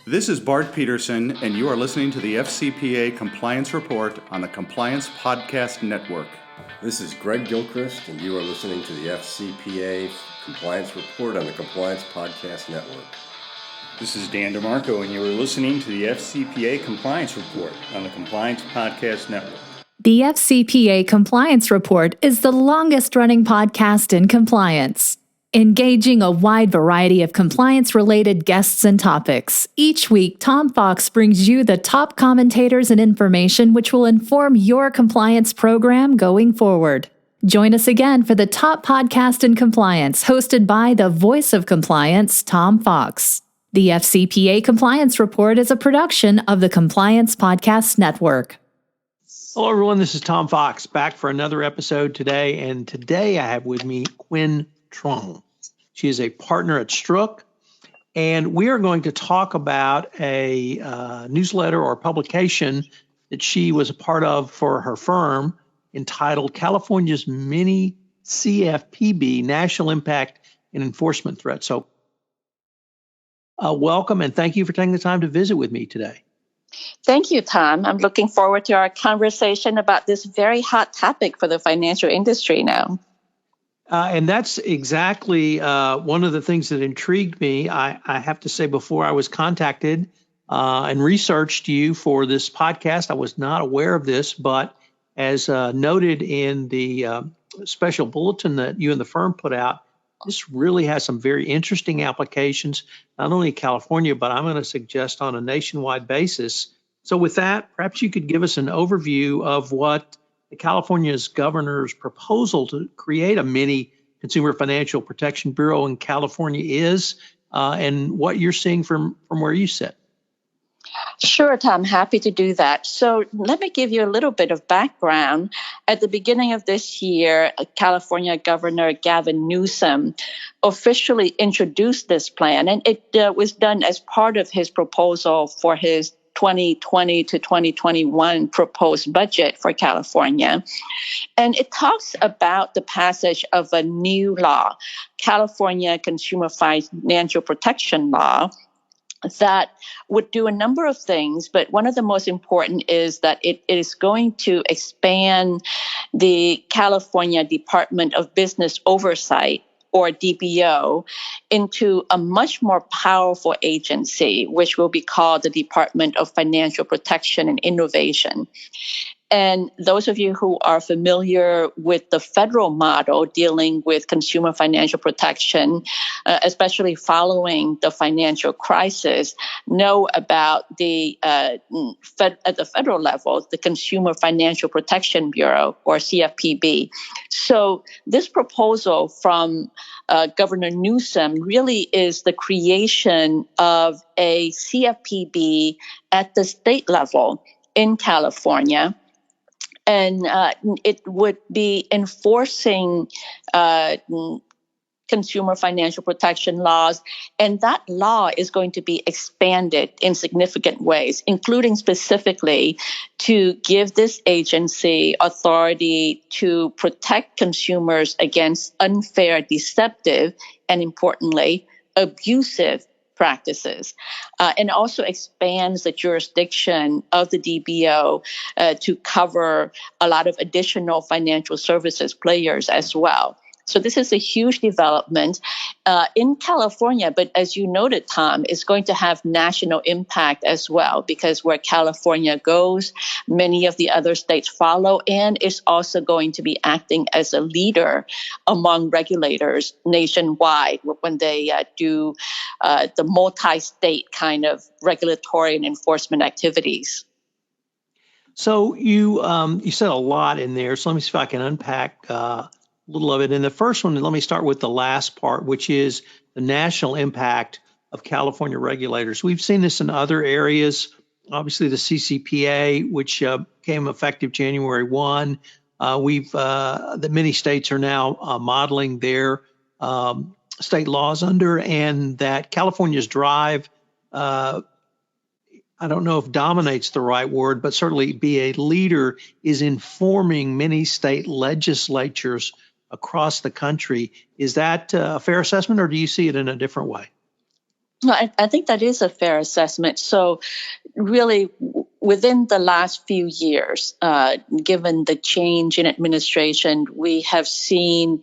This is Bart Peterson, and you are listening to the FCPA Compliance Report on the Compliance Podcast Network. This is Greg Gilchrist, and you are listening to the FCPA Compliance Report on the Compliance Podcast Network. This is Dan DeMarco, and you are listening to the FCPA Compliance Report on the Compliance Podcast Network. The FCPA Compliance Report is the longest-running podcast in compliance, engaging a wide variety of compliance-related guests and topics. Each week, Tom Fox brings you the top commentators and information which will inform your compliance program going forward. Join us again for the top podcast in compliance, hosted by the voice of compliance, Tom Fox. The FCPA Compliance Report is a production of the Compliance Podcast Network. Hello, everyone. This is Tom Fox, back for another episode today. And today I have with me Quyen Truong. She is a partner at Stroock, and we are going to talk about a newsletter or publication that she was a part of for her firm entitled California's mini-CFPB, National Impact and Enforcement Threat. So welcome, and thank you for taking the time to visit with me today. Thank you, Tom. I'm looking forward to our conversation about this very hot topic for the financial industry now. And that's exactly one of the things that intrigued me. I have to say, before I was contacted and researched you for this podcast, I was not aware of this, but as noted in the special bulletin that you and the firm put out, this really has some very interesting applications, not only in California, but I'm going to suggest on a nationwide basis. So with that, perhaps you could give us an overview of what the California's governor's proposal to create a mini Consumer Financial Protection Bureau in California is, and what you're seeing from where you sit. Sure, Tom. Happy to do that. So let me give you a little bit of background. At the beginning of this year, California Governor Gavin Newsom officially introduced this plan, and it was done as part of his proposal for his 2020 to 2021 proposed budget for California. And it talks about the passage of a new law, California Consumer Financial Protection Law, that would do a number of things, but one of the most important is that it is going to expand the California Department of Business Oversight, or DBO, into a much more powerful agency, which will be called the Department of Financial Protection and Innovation. And those of you who are familiar with the federal model dealing with consumer financial protection, especially following the financial crisis, know about the at the federal level, the Consumer Financial Protection Bureau, or CFPB. So this proposal from Governor Newsom really is the creation of a CFPB at the state level in California. And it would be enforcing consumer financial protection laws. And that law is going to be expanded in significant ways, including specifically to give this agency authority to protect consumers against unfair, deceptive, and importantly, abusive practices, and also expands the jurisdiction of the DBO to cover a lot of additional financial services players as well. So this is a huge development in California, but as you noted, Tom, it's going to have national impact as well, because where California goes, many of the other states follow, and it's also going to be acting as a leader among regulators nationwide when they do the multi-state kind of regulatory and enforcement activities. So you said a lot in there, so let me see if I can unpack little of it. And the first one, let me start with the last part, which is the national impact of California regulators. We've seen this in other areas. Obviously, the CCPA, which became effective January 1. The many states are now modeling their state laws under, and that California's drive, I don't know if dominates the right word, but certainly be a leader, is informing many state legislatures across the country. Is that a fair assessment, or do you see it in a different way? No, I think that is a fair assessment. So, really, within the last few years, given the change in administration, we have seen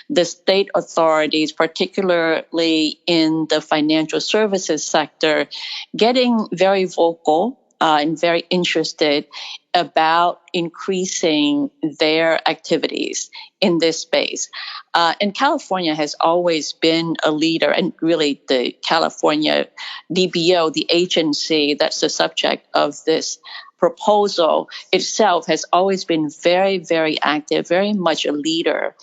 the state authorities, particularly in the financial services sector, getting very vocal and very interested about increasing their activities in this space. And California has always been a leader, and really the California DBO, the agency that's the subject of this proposal itself, has always been very, very active, very much a leader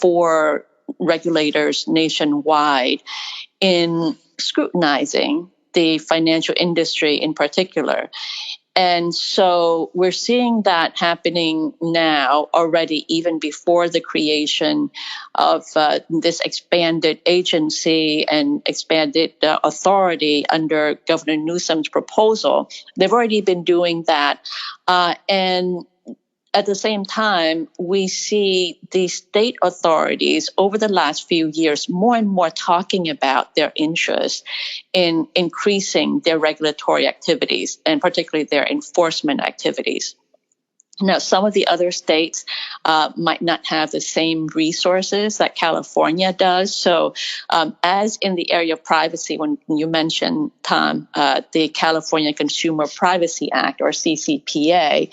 for regulators nationwide in scrutinizing the financial industry in particular. And so we're seeing that happening now already, even before the creation of this expanded agency and expanded authority under Governor Newsom's proposal. They've already been doing that. And at the same time, we see the state authorities over the last few years more and more talking about their interest in increasing their regulatory activities and particularly their enforcement activities. Now, some of the other states might not have the same resources that California does. So, as in the area of privacy, when you mentioned, Tom, the California Consumer Privacy Act, or CCPA,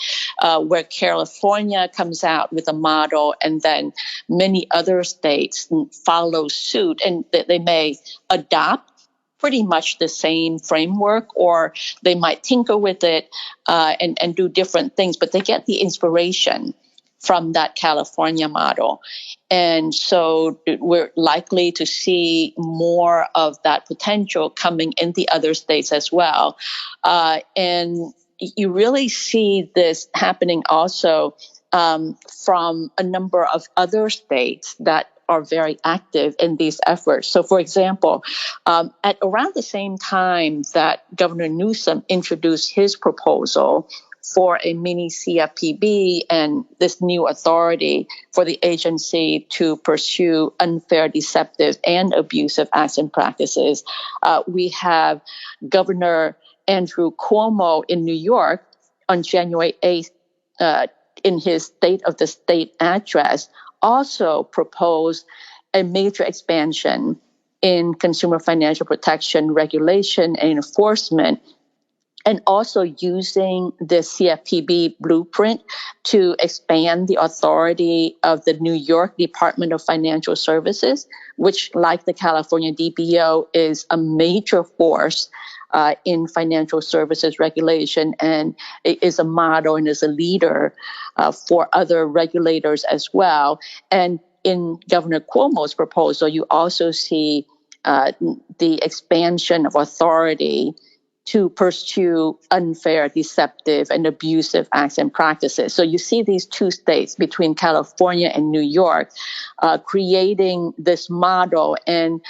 where California comes out with a model and then many other states follow suit, and they may adopt pretty much the same framework, or they might tinker with it and do different things, but they get the inspiration from that California model. And so we're likely to see more of that potential coming in the other states as well. And you really see this happening also from a number of other states that are very active in these efforts. So, for example, at around the same time that Governor Newsom introduced his proposal for a mini-CFPB and this new authority for the agency to pursue unfair, deceptive, and abusive acts and practices, we have Governor Andrew Cuomo in New York on January 8th, in his State of the State address, also proposed a major expansion in consumer financial protection regulation and enforcement, and also using the CFPB blueprint to expand the authority of the New York Department of Financial Services, which, like the California DBO, is a major force in financial services regulation, and it is a model and is a leader for other regulators as well. And in Governor Cuomo's proposal, you also see the expansion of authority to pursue unfair, deceptive, and abusive acts and practices. So you see these two states between California and New York creating this model. And,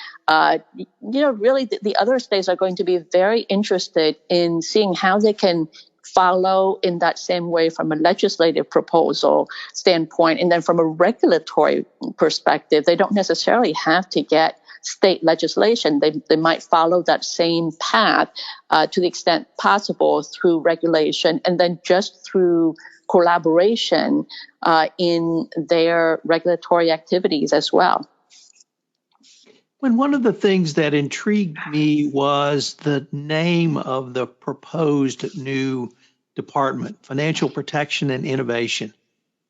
really the other states are going to be very interested in seeing how they can follow in that same way from a legislative proposal standpoint. And then from a regulatory perspective, they don't necessarily have to get state legislation. They might follow that same path to the extent possible through regulation, and then just through collaboration in their regulatory activities as well. When one of the things that intrigued me was the name of the proposed new department, Financial Protection and Innovation,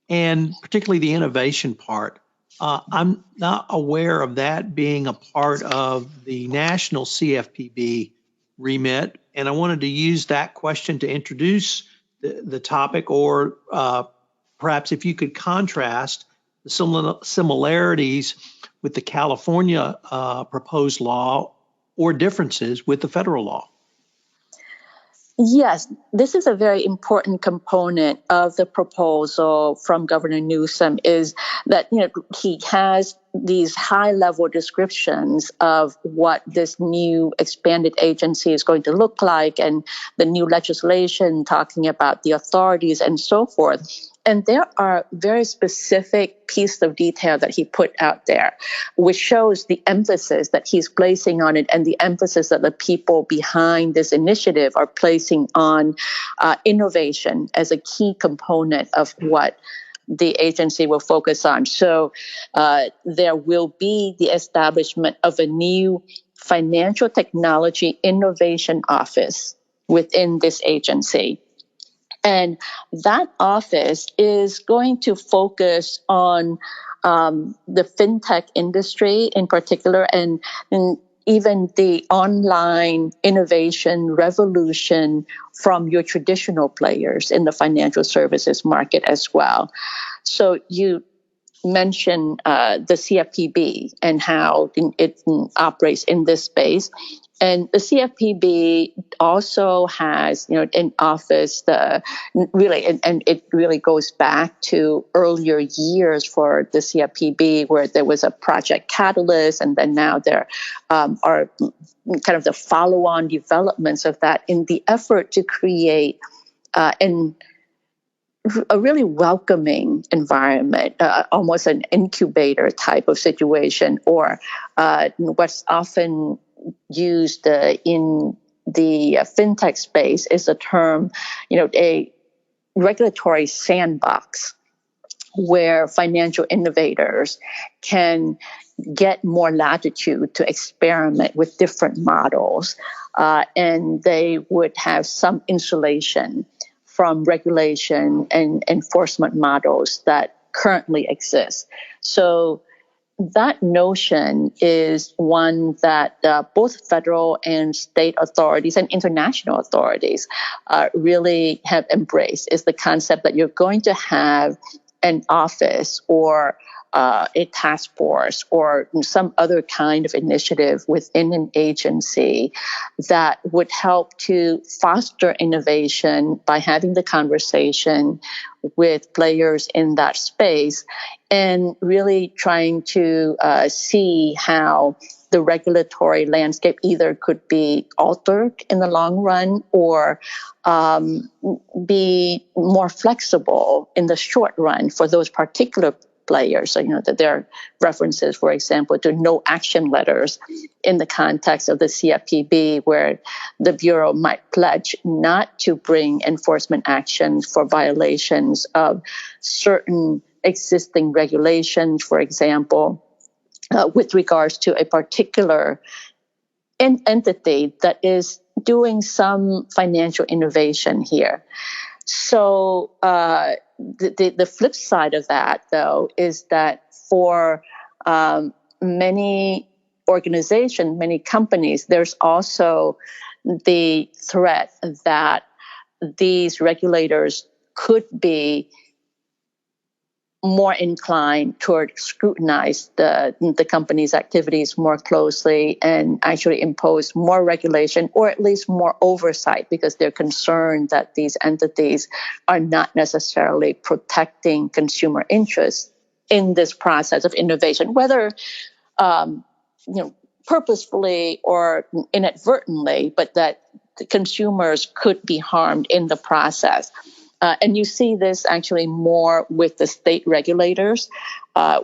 and particularly the innovation part. I'm not aware of that being a part of the national CFPB remit, and I wanted to use that question to introduce the topic, or perhaps if you could contrast the similarities with the California proposed law or differences with the federal law. Yes, this is a very important component of the proposal from Governor Newsom, is that he has these high-level descriptions of what this new expanded agency is going to look like, and the new legislation talking about the authorities and so forth. And there are very specific pieces of detail that he put out there, which shows the emphasis that he's placing on it and the emphasis that the people behind this initiative are placing on innovation as a key component of what the agency will focus on. So there will be the establishment of a new Financial Technology Innovation Office within this agency. And that office is going to focus on the fintech industry in particular, and even the online innovation revolution from your traditional players in the financial services market as well. So you mentioned the CFPB and how it operates in this space. And the CFPB also has, an office really, and it really goes back to earlier years for the CFPB, where there was a Project Catalyst, and then now there are kind of the follow-on developments of that in the effort to create a really welcoming environment, almost an incubator type of situation, or what's often used in the fintech space is the term, a regulatory sandbox where financial innovators can get more latitude to experiment with different models, and they would have some insulation from regulation and enforcement models that currently exist. So that notion is one that both federal and state authorities and international authorities really have embraced, is the concept that you're going to have an office or a task force or some other kind of initiative within an agency that would help to foster innovation by having the conversation with players in that space and really trying to see how the regulatory landscape either could be altered in the long run or be more flexible in the short run for those particular players. So, that there are references, for example, to no action letters in the context of the CFPB, where the Bureau might pledge not to bring enforcement actions for violations of certain existing regulations, for example, with regards to a particular entity that is doing some financial innovation here. So the flip side of that, though, is that for many organizations, many companies, there's also the threat that these regulators could be more inclined toward scrutinize the company's activities more closely and actually impose more regulation or at least more oversight, because they're concerned that these entities are not necessarily protecting consumer interests in this process of innovation, whether purposefully or inadvertently, but that the consumers could be harmed in the process. And you see this actually more with the state regulators,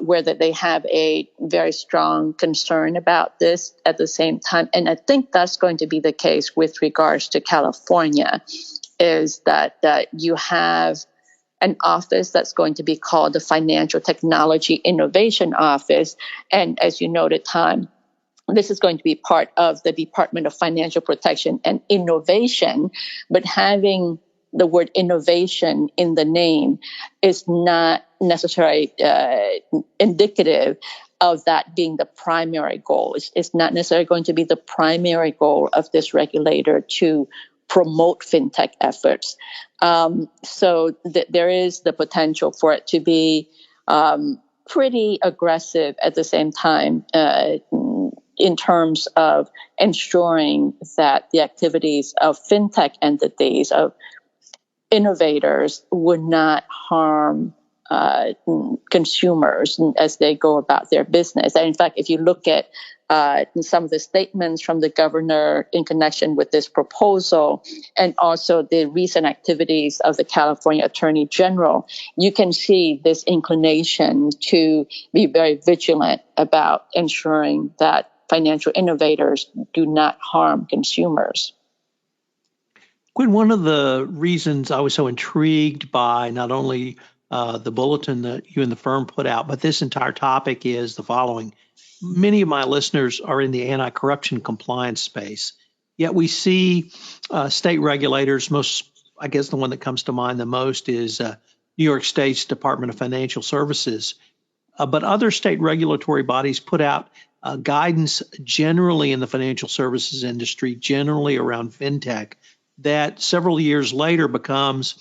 where that they have a very strong concern about this at the same time. And I think that's going to be the case with regards to California, is that you have an office that's going to be called the Financial Technology Innovation Office. And as you noted, Tom, this is going to be part of the Department of Financial Protection and Innovation, but having the word innovation in the name is not necessarily indicative of that being the primary goal. It's not necessarily going to be the primary goal of this regulator to promote fintech efforts. So there is the potential for it to be pretty aggressive at the same time in terms of ensuring that the activities of fintech entities, of innovators, would not harm consumers as they go about their business. And in fact, if you look at some of the statements from the governor in connection with this proposal, and also the recent activities of the California Attorney General, you can see this inclination to be very vigilant about ensuring that financial innovators do not harm consumers. Quinn, one of the reasons I was so intrigued by not only the bulletin that you and the firm put out, but this entire topic is the following. Many of my listeners are in the anti-corruption compliance space, yet we see state regulators, I guess the one that comes to mind the most is New York State's Department of Financial Services. But other state regulatory bodies put out guidance generally in the financial services industry, generally around fintech, that several years later becomes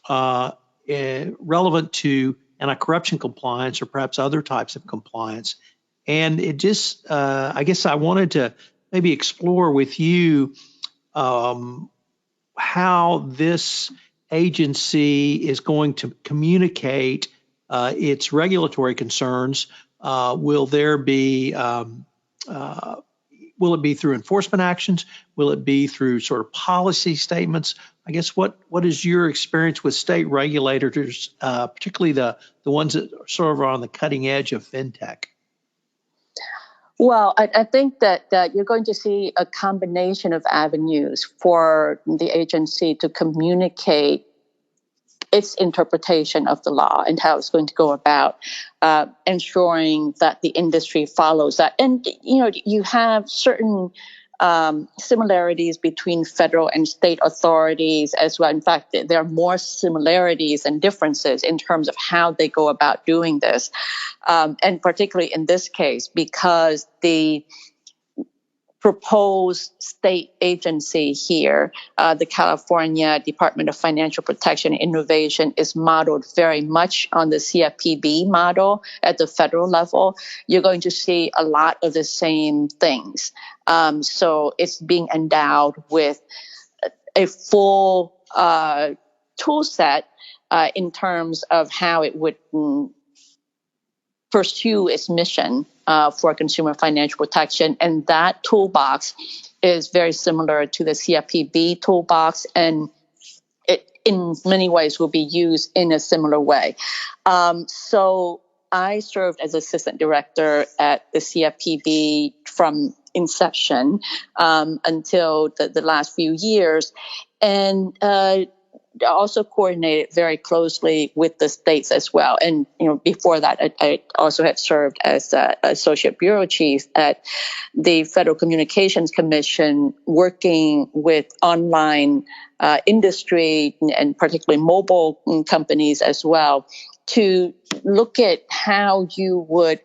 relevant to anti-corruption compliance or perhaps other types of compliance. And it just, I guess I wanted to maybe explore with you how this agency is going to communicate its regulatory concerns. Will it be through enforcement actions? Will it be through sort of policy statements? I guess what is your experience with state regulators, particularly the ones that are sort of on the cutting edge of fintech? Well, I think that you're going to see a combination of avenues for the agency to communicate its interpretation of the law and how it's going to go about ensuring that the industry follows that. And, you have certain similarities between federal and state authorities as well. In fact, there are more similarities and differences in terms of how they go about doing this. And particularly in this case, because the proposed state agency here, the California Department of Financial Protection and Innovation, is modeled very much on the CFPB model at the federal level. You're going to see a lot of the same things. So it's being endowed with a full tool set in terms of how it would pursue its mission for consumer financial protection. And that toolbox is very similar to the CFPB toolbox, and it in many ways will be used in a similar way. So I served as assistant director at the CFPB from inception until the last few years. And also coordinated very closely with the states as well. And, before that, I also had served as associate bureau chief at the Federal Communications Commission, working with online industry and particularly mobile companies as well, to look at how you would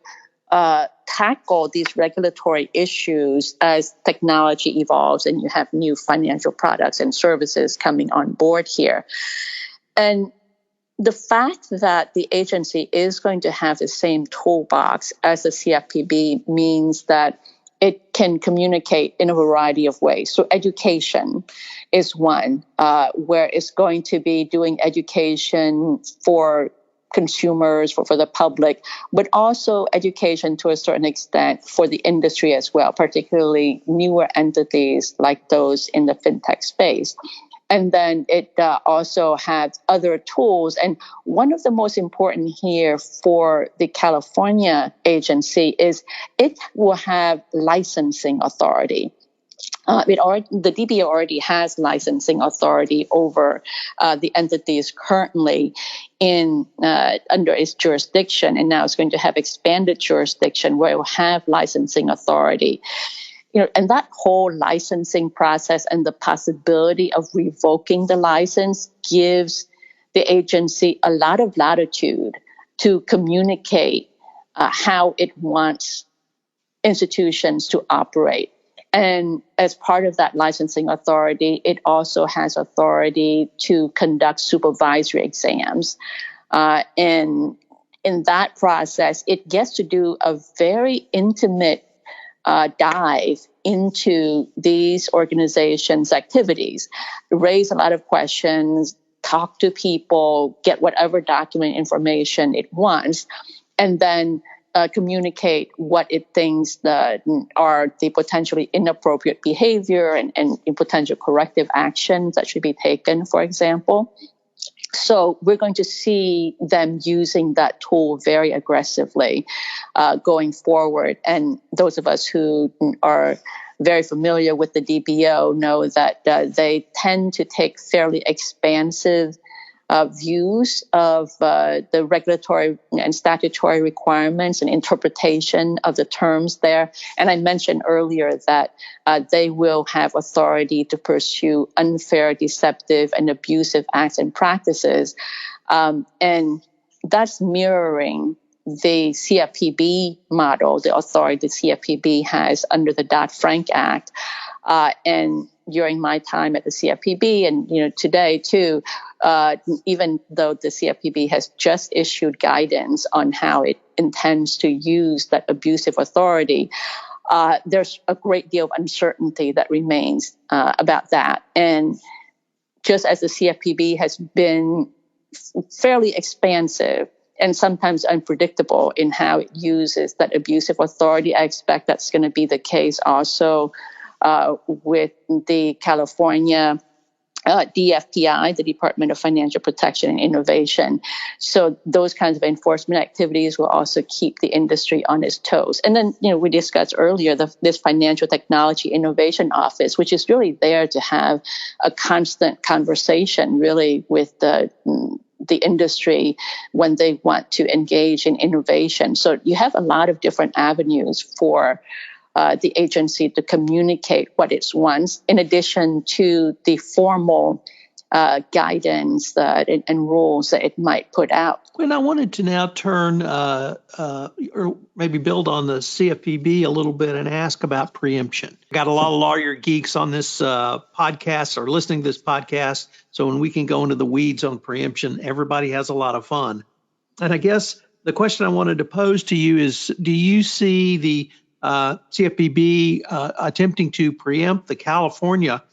tackle these regulatory issues as technology evolves and you have new financial products and services coming on board here. And the fact that the agency is going to have the same toolbox as the CFPB means that it can communicate in a variety of ways. So education is one, where it's going to be doing education for consumers, for the public, but also education to a certain extent for the industry as well, particularly newer entities like those in the fintech space. And then it also has other tools. And one of the most important here for the California agency is it will have licensing authority. The DBA already has licensing authority over the entities currently under its jurisdiction, and now it's going to have expanded jurisdiction where it will have licensing authority. And that whole licensing process and the possibility of revoking the license gives the agency a lot of latitude to communicate how it wants institutions to operate. And as part of that licensing authority, it also has authority to conduct supervisory exams. And in that process, it gets to do a very intimate dive into these organizations' activities, raise a lot of questions, talk to people, get whatever document information it wants, and then communicate what it thinks that are the potentially inappropriate behavior and potential corrective actions that should be taken, for example. So we're going to see them using that tool very aggressively going forward. And those of us who are very familiar with the DBO know that they tend to take fairly expansive views of the regulatory and statutory requirements and interpretation of the terms there. And I mentioned earlier that they will have authority to pursue unfair, deceptive, and abusive acts and practices. And that's mirroring the CFPB model, the authority the CFPB has under the Dodd-Frank Act. And during my time at the CFPB, and today too, even though the CFPB has just issued guidance on how it intends to use that abusive authority, there's a great deal of uncertainty that remains about that. And just as the CFPB has been fairly expansive and sometimes unpredictable in how it uses that abusive authority, I expect that's going to be the case also with the California DFPI, the Department of Financial Protection and Innovation. So those kinds of enforcement activities will also keep the industry on its toes. And then, we discussed earlier this Financial Technology Innovation Office, which is really there to have a constant conversation really with the industry when they want to engage in innovation. So you have a lot of different avenues for the agency to communicate what it wants, in addition to the formal guidance and rules that it might put out. Quyen, I wanted to now turn or maybe build on the CFPB a little bit and ask about preemption. Got a lot of lawyer geeks on this podcast or listening to this podcast, so when we can go into the weeds on preemption, everybody has a lot of fun. And I guess the question I wanted to pose to you is, do you see the CFPB attempting to preempt the California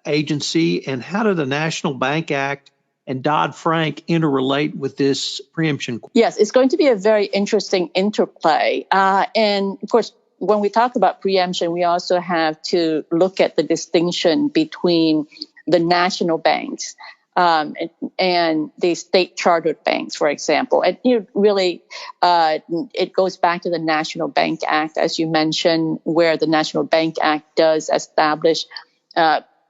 agency, and how do the National Bank Act and Dodd-Frank interrelate with this preemption? Yes, it's going to be a very interesting interplay. And of course, when we talk about preemption, we also have to look at the distinction between the national banks and the state chartered banks, for example. And really, it goes back to the National Bank Act, as you mentioned, where the National Bank Act does establish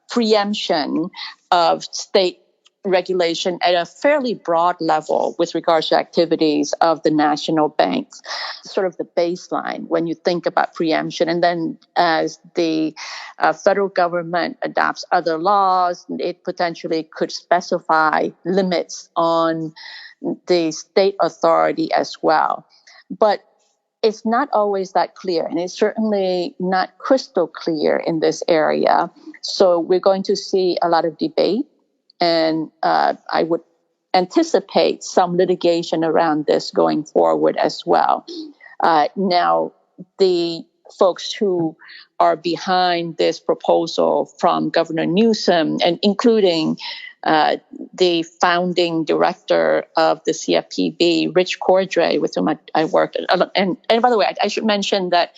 preemption of state regulation at a fairly broad level with regards to activities of the national banks, sort of the baseline when you think about preemption. And then as the federal government adopts other laws, it potentially could specify limits on the state authority as well. But it's not always that clear, and it's certainly not crystal clear in this area. So we're going to see a lot of debate. And I would anticipate some litigation around this going forward as well. Now, the folks who are behind this proposal from Governor Newsom, and including the founding director of the CFPB, Rich Cordray, with whom I worked. And by the way, I should mention that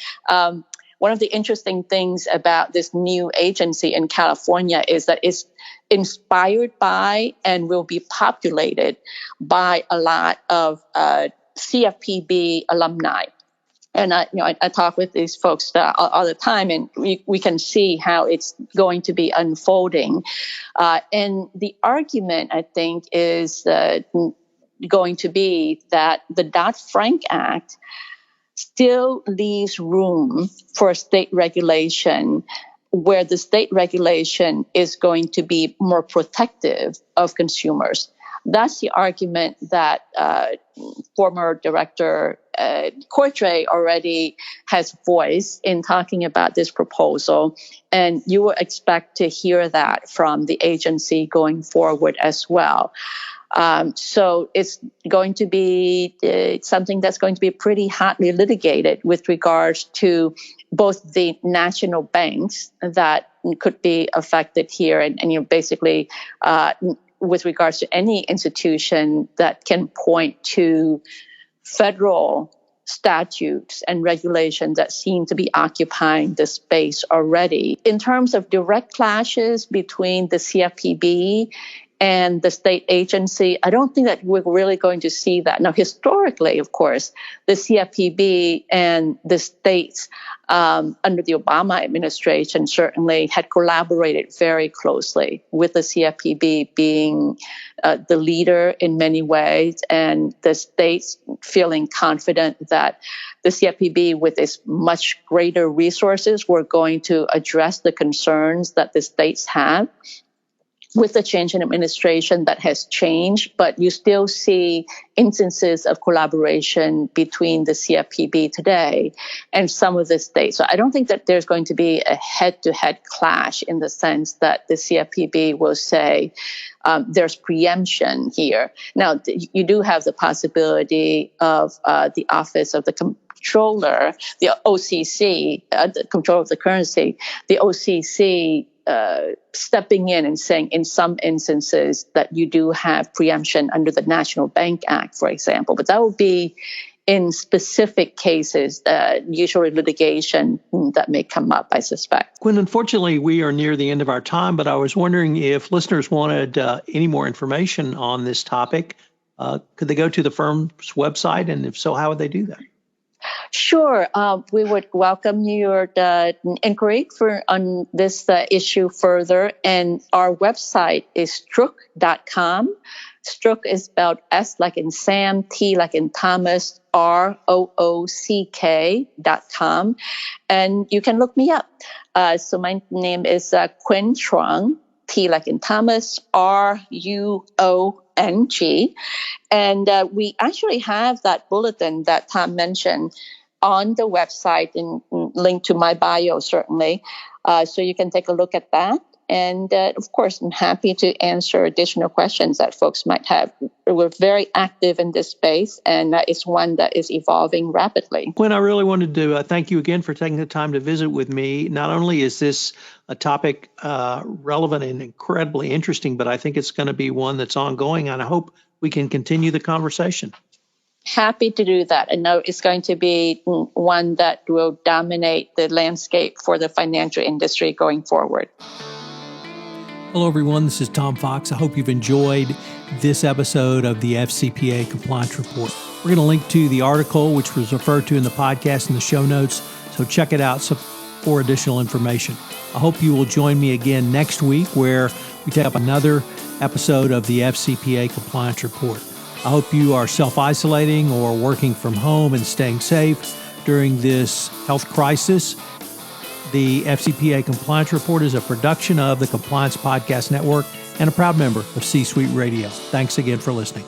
one of the interesting things about this new agency in California is that it's inspired by and will be populated by a lot of CFPB alumni. And I talk with these folks all the time, and we can see how it's going to be unfolding. And the argument, I think, is going to be that the Dodd-Frank Act still leaves room for state regulation, where the state regulation is going to be more protective of consumers. That's the argument that former Director Cordray already has voiced in talking about this proposal, and you will expect to hear that from the agency going forward as well. So it's going to be something that's going to be pretty hotly litigated with regards to both the national banks that could be affected here, and basically with regards to any institution that can point to federal statutes and regulations that seem to be occupying the space already. In terms of direct clashes between the CFPB and the state agency, I don't think that we're really going to see that. Now, historically, of course, the CFPB and the states under the Obama administration certainly had collaborated very closely, with the CFPB being the leader in many ways, and the states feeling confident that the CFPB, with its much greater resources, were going to address the concerns that the states have. With the change in administration, that has changed, but you still see instances of collaboration between the CFPB today and some of the states. So I don't think that there's going to be a head-to-head clash in the sense that the CFPB will say there's preemption here. Now, you do have the possibility of the Office of the Comptroller, the OCC, the Control of the Currency, the OCC stepping in and saying in some instances that you do have preemption under the National Bank Act, for example. But that will be in specific cases, usually litigation that may come up, I suspect. Quyen, unfortunately, we are near the end of our time, but I was wondering if listeners wanted any more information on this topic, could they go to the firm's website? And if so, how would they do that? Sure. We would welcome your inquiry on this issue further. And our website is stroock.com. Stroock is spelled S like in Sam, T like in Thomas, ROOCK.com. And you can look me up. So my name is Quyen Truong, T like in Thomas, RUONG. And we actually have that bulletin that Tom mentioned on the website and linked to my bio, certainly. So you can take a look at that. And of course, I'm happy to answer additional questions that folks might have. We're very active in this space, and it's one that is evolving rapidly. Quyen, I really wanted to thank you again for taking the time to visit with me. Not only is this a topic relevant and incredibly interesting, but I think it's going to be one that's ongoing, and I hope we can continue the conversation. Happy to do that. I know it's going to be one that will dominate the landscape for the financial industry going forward. Hello, everyone. This is Tom Fox. I hope you've enjoyed this episode of the FCPA Compliance Report. We're going to link to the article, which was referred to in the podcast, in the show notes, so check it out for additional information. I hope you will join me again next week, where we take up another episode of the FCPA Compliance Report. I hope you are self-isolating or working from home and staying safe during this health crisis. The FCPA Compliance Report is a production of the Compliance Podcast Network and a proud member of C-Suite Radio. Thanks again for listening.